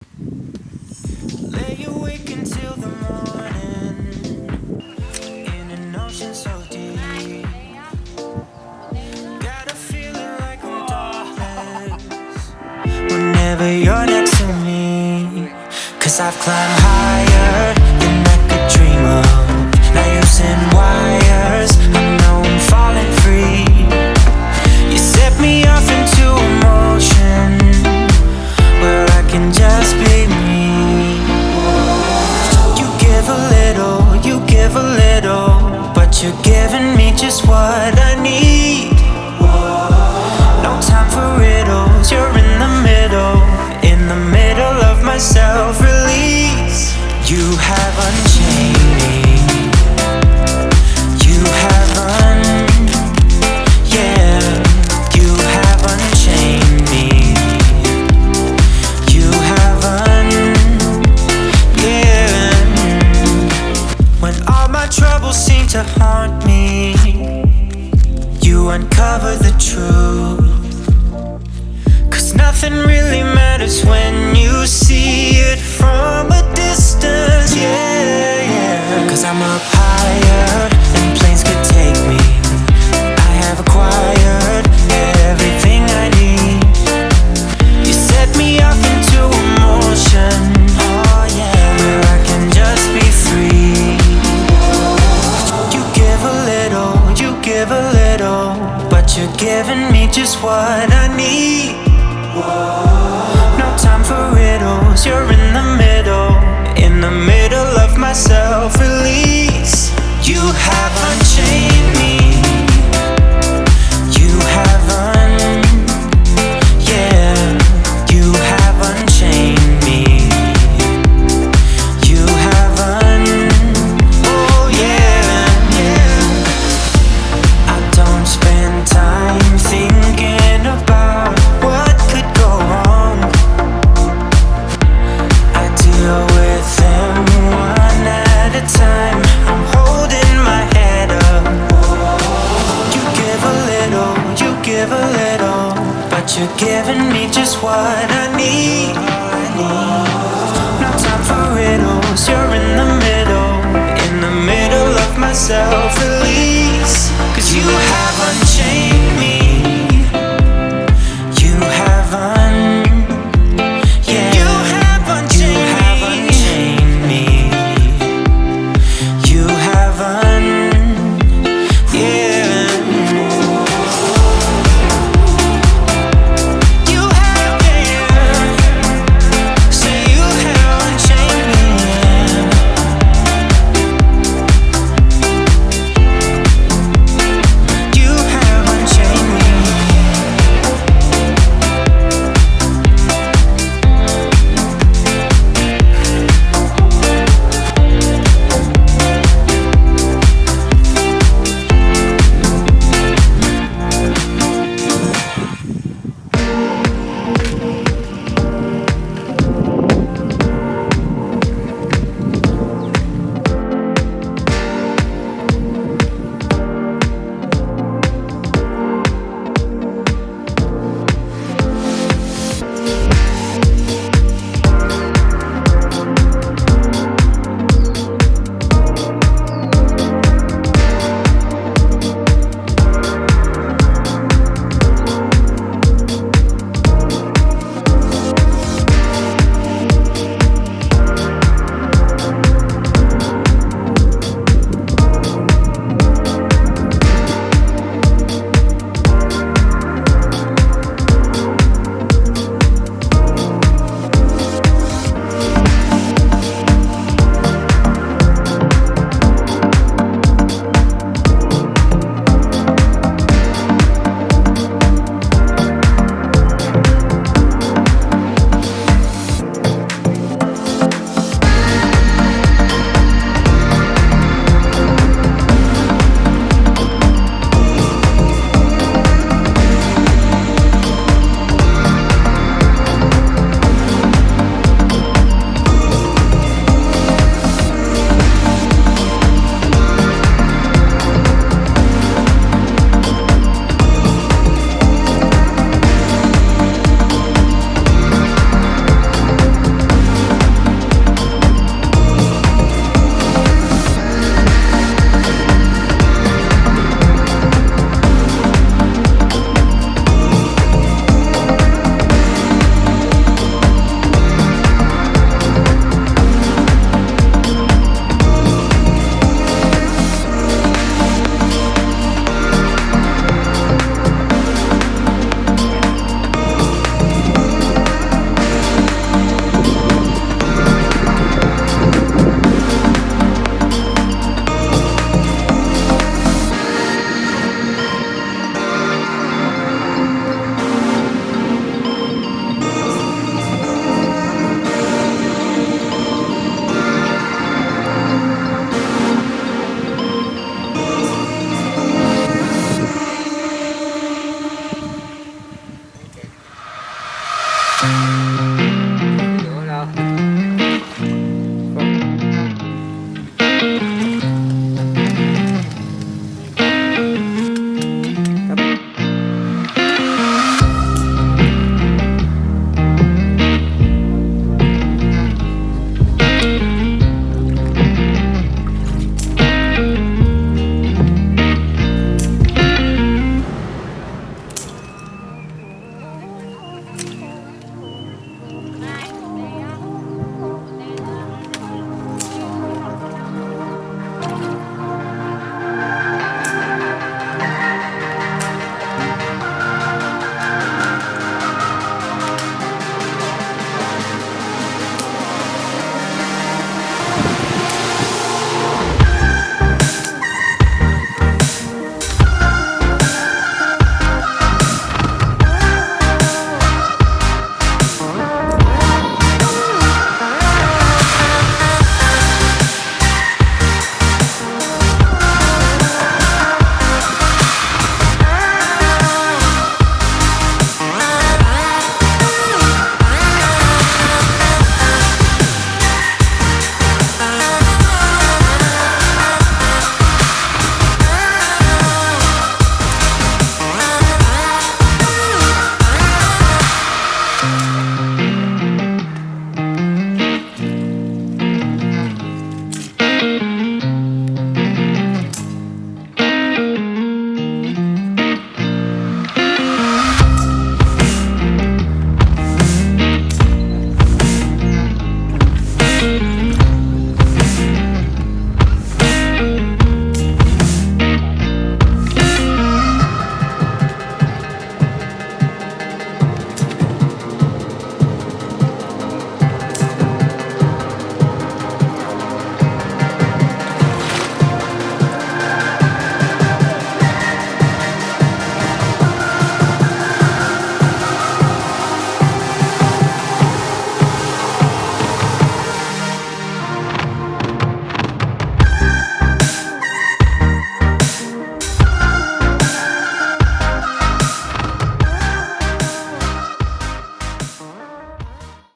Lay awake until the morning in an ocean so deep. Got a feeling like I'm darkness whenever you're next to me. 'Cause I've climbed higher than I could dream of. Now using wires, I know I'm falling free. You set me off into emotion where I can just be me. You give a little, but you're giving me just what I need. No time for riddles, you're in the middle of my self-release. You have unchained me. You have you have unchained me. You have When all my troubles seem to haunt me, you uncover the truth. 'Cause nothing really matters when you see it from a distance, yeah. 'Cause I'm up higher than planes could take me. I have acquired everything I need. You set me off into emotion, oh yeah, where I can just be free. You give a little, but you're giving me just what I need. No time for riddles, you're in the middle of my self-release. You have unchained me. You have you have unchained me. You have oh yeah. I don't spend time thinking about what could go wrong. I deal with them one at a time. I'm holding my head up. You give a little, but you're giving me just what